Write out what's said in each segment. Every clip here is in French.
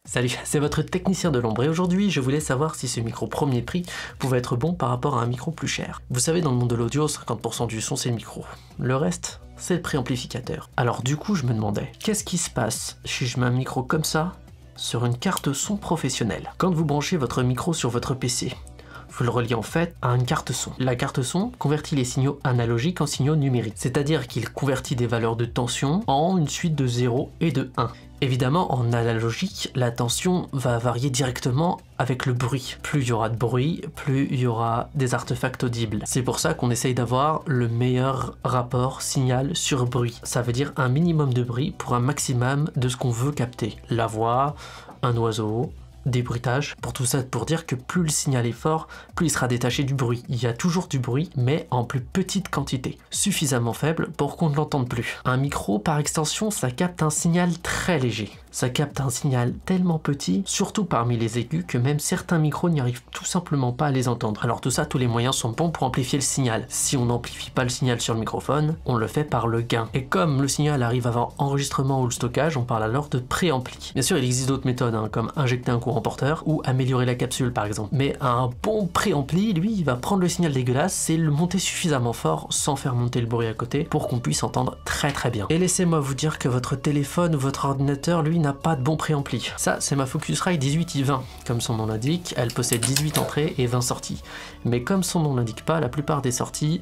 Salut, c'est votre technicien de l'ombre et aujourd'hui je voulais savoir si ce micro premier prix pouvait être bon par rapport à un micro plus cher. Vous savez, dans le monde de l'audio, 50% du son c'est le micro. Le reste, c'est le préamplificateur. Alors du coup je me demandais, qu'est-ce qui se passe si je mets un micro comme ça sur une carte son professionnelle? Quand vous branchez votre micro sur votre PC, vous le reliez en fait à une carte son. La carte son convertit les signaux analogiques en signaux numériques, c'est-à-dire qu'il convertit des valeurs de tension en une suite de 0 et de 1. Évidemment, en analogique, la tension va varier directement avec le bruit. Plus il y aura de bruit, plus il y aura des artefacts audibles. C'est pour ça qu'on essaye d'avoir le meilleur rapport signal sur bruit. Ça veut dire un minimum de bruit pour un maximum de ce qu'on veut capter. La voix, un oiseau, des bruitages. Pour tout ça, pour dire que plus le signal est fort, plus il sera détaché du bruit. Il y a toujours du bruit, mais en plus petite quantité. Suffisamment faible pour qu'on ne l'entende plus. Un micro, par extension, ça capte un signal très léger. Ça capte un signal tellement petit, surtout parmi les aigus, que même certains micros n'y arrivent tout simplement pas à les entendre. Alors tout ça, tous les moyens sont bons pour amplifier le signal. Si on n'amplifie pas le signal sur le microphone, on le fait par le gain. Et comme le signal arrive avant enregistrement ou le stockage, on parle alors de préampli. Bien sûr, il existe d'autres méthodes, comme injecter un courant porteur ou améliorer la capsule par exemple. Mais un bon préampli, lui, il va prendre le signal dégueulasse et le monter suffisamment fort sans faire monter le bruit à côté pour qu'on puisse entendre très très bien. Et laissez-moi vous dire que votre téléphone ou votre ordinateur, lui, n'a pas de bon préampli. Ça, c'est ma Focusrite 18i20. Comme son nom l'indique, elle possède 18 entrées et 20 sorties. Mais comme son nom l'indique pas, la plupart des sorties,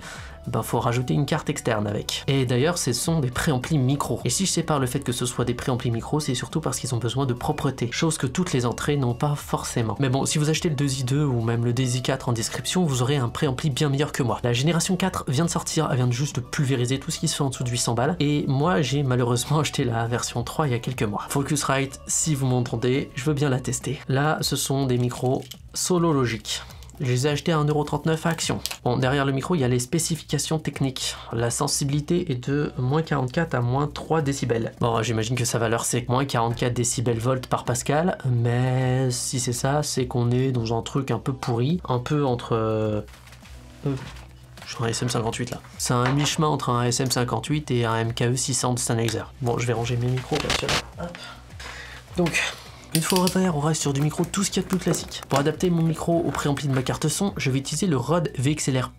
faut rajouter une carte externe avec. Et d'ailleurs, ce sont des préamplis micro. Et si je sépare le fait que ce soit des préamplis micro, c'est surtout parce qu'ils ont besoin de propreté, chose que toutes les entrées n'ont pas forcément. Mais bon, si vous achetez le 2i2 ou même le 2i4 en description, vous aurez un préampli bien meilleur que moi. La génération 4 vient de sortir, elle vient de juste pulvériser tout ce qui se fait en dessous de 800 balles. Et moi, j'ai malheureusement acheté la version 3 il y a quelques mois. Focusrite, si vous m'entendez, je veux bien la tester. Là, ce sont des micros Solo Logic. Je les ai achetés à 1,39€ à Action. Bon, derrière le micro, il y a les spécifications techniques. La sensibilité est de -44 à -3 décibels. Bon, j'imagine que sa valeur c'est -44 décibels volts par pascal, mais si c'est ça, c'est qu'on est dans un truc un peu pourri, un peu entre... Je suis en SM58 là. C'est un mi-chemin entre un SM58 et un MKE 600 de Sennheiser. Bon, je vais ranger mes micros parce que... Hop. Donc... Une fois au repère, on reste sur du micro tout ce qu'il y a de plus classique. Pour adapter mon micro au préampli de ma carte son, je vais utiliser le Rode VXLR+.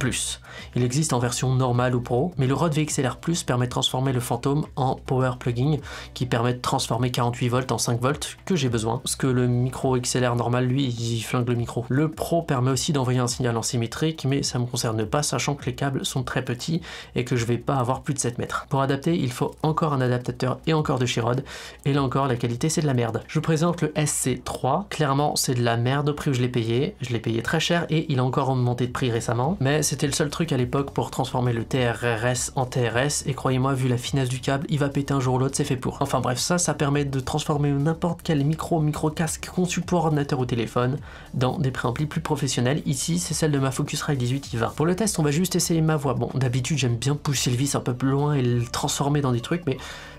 Il existe en version normale ou pro, mais le Rode VXLR+, permet de transformer le Phantom en Power Plugin, qui permet de transformer 48 volts en 5 volts, que j'ai besoin, parce que le micro XLR normal, lui, il flingue le micro. Le Pro permet aussi d'envoyer un signal en symétrique, mais ça me concerne pas, sachant que les câbles sont très petits et que je vais pas avoir plus de 7 mètres. Pour adapter, il faut encore un adaptateur et encore de chez Rode, et là encore, la qualité c'est de la merde. Je vous présente le SC3, clairement c'est de la merde au prix où je l'ai payé très cher et il a encore augmenté de prix récemment, mais c'était le seul truc à l'époque pour transformer le TRRS en TRS et croyez-moi, vu la finesse du câble, il va péter un jour ou l'autre, c'est fait pour. Enfin bref, ça permet de transformer n'importe quel micro-casque conçu pour ordinateur ou téléphone dans des préamplis plus professionnels. Ici c'est celle de ma Focusrite 18i20. Pour le test, on va juste essayer ma voix. Bon, d'habitude j'aime bien pousser le vis un peu plus loin et le transformer dans des trucs, mais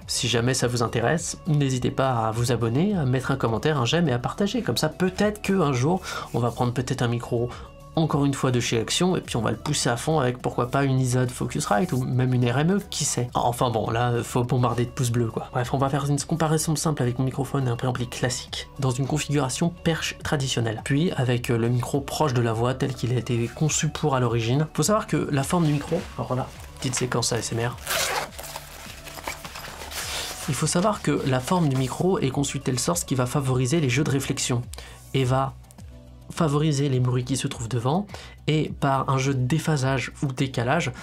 si jamais ça vous intéresse, n'hésitez pas à vous abonner, à mettre un commentaire, un j'aime et à partager. Comme ça, peut-être qu'un jour, on va prendre peut-être un micro, encore une fois de chez Action, et puis on va le pousser à fond avec pourquoi pas une ISA de Focusrite ou même une RME, qui sait. Enfin bon, là, faut bombarder de pouces bleus quoi. Bref, on va faire une comparaison simple avec mon microphone et un préampli classique, dans une configuration perche traditionnelle. Puis avec le micro proche de la voix tel qu'il a été conçu pour à l'origine. Faut savoir que la forme du micro, alors là, petite séquence ASMR. Il faut savoir que la forme du micro est conçue de telle sorte qui va favoriser les jeux de réflexion et va favoriser les bruits qui se trouvent devant et par un jeu de déphasage ou décalage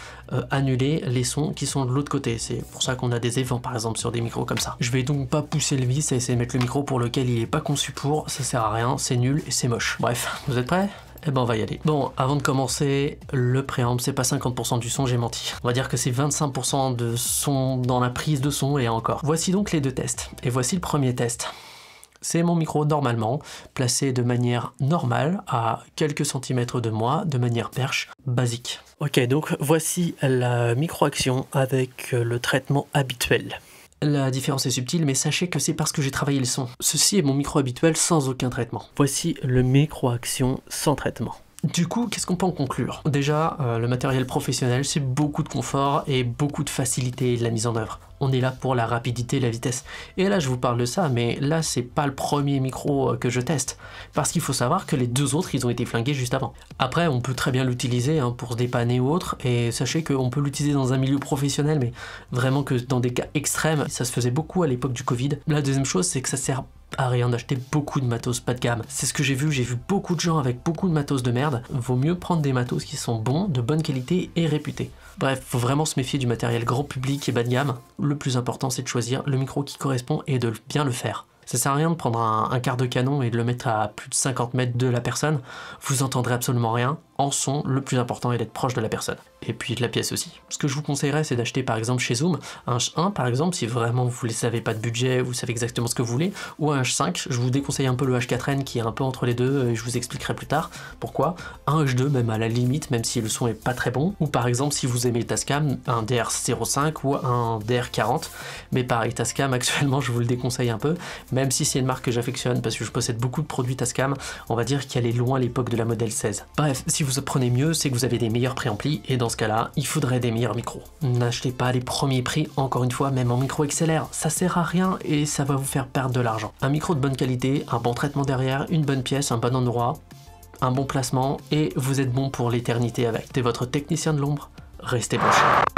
annuler les sons qui sont de l'autre côté. C'est pour ça qu'on a des évents par exemple sur des micros comme ça. Je vais donc pas pousser le vis et essayer de mettre le micro pour lequel il est pas conçu pour, ça sert à rien, c'est nul et c'est moche. Bref, vous êtes prêts ? Eh ben on va y aller. Bon, avant de commencer, le préamp, c'est pas 50% du son, j'ai menti. On va dire que c'est 25% de son dans la prise de son et encore. Voici donc les deux tests. Et voici le premier test. C'est mon micro normalement, placé de manière normale, à quelques centimètres de moi, de manière perche, basique. Ok, donc voici la micro-action avec le traitement habituel. La différence est subtile, mais sachez que c'est parce que j'ai travaillé le son. Ceci est mon micro habituel sans aucun traitement. Voici le micro-action sans traitement. Du coup, qu'est-ce qu'on peut en conclure? Déjà, le matériel professionnel, c'est beaucoup de confort et beaucoup de facilité de la mise en œuvre. on est là pour la rapidité et la vitesse. Et là je vous parle de ça, mais là c'est pas le premier micro que je teste, parce qu'il faut savoir que les deux autres ils ont été flingués juste avant. Après on peut très bien l'utiliser pour se dépanner ou autre, et sachez qu'on peut l'utiliser dans un milieu professionnel, mais vraiment que dans des cas extrêmes. Ça se faisait beaucoup à l'époque du Covid. La deuxième chose, c'est que ça sert à rien d'acheter beaucoup de matos pas de gamme. C'est ce que j'ai vu beaucoup de gens avec beaucoup de matos de merde. Vaut mieux prendre des matos qui sont bons, de bonne qualité et réputés. Bref, faut vraiment se méfier du matériel grand public et bas de gamme. Le plus important, c'est de choisir le micro qui correspond et de bien le faire. Ça sert à rien de prendre un quart de canon et de le mettre à plus de 50 mètres de la personne. Vous entendrez absolument rien. En son, le plus important est d'être proche de la personne. Et puis de la pièce aussi. Ce que je vous conseillerais, c'est d'acheter par exemple chez Zoom un H1 par exemple, si vraiment vous ne savez pas de budget, vous savez exactement ce que vous voulez, ou un H5. Je vous déconseille un peu le H4n qui est un peu entre les deux, et je vous expliquerai plus tard pourquoi. Un H2 même à la limite, même si le son est pas très bon. Ou par exemple si vous aimez Tascam, un DR05 ou un DR40. Mais pareil, Tascam actuellement je vous le déconseille un peu, même si c'est une marque que j'affectionne parce que je possède beaucoup de produits Tascam, on va dire qu'elle est loin à l'époque de la modèle 16. Bref, si vous prenez mieux, c'est que vous avez des meilleurs préamplis, et dans ce cas-là, il faudrait des meilleurs micros. N'achetez pas les premiers prix, encore une fois, même en micro XLR, ça sert à rien et ça va vous faire perdre de l'argent. Un micro de bonne qualité, un bon traitement derrière, une bonne pièce, un bon endroit, un bon placement, et vous êtes bon pour l'éternité avec. C'était votre technicien de l'ombre, restez branchés.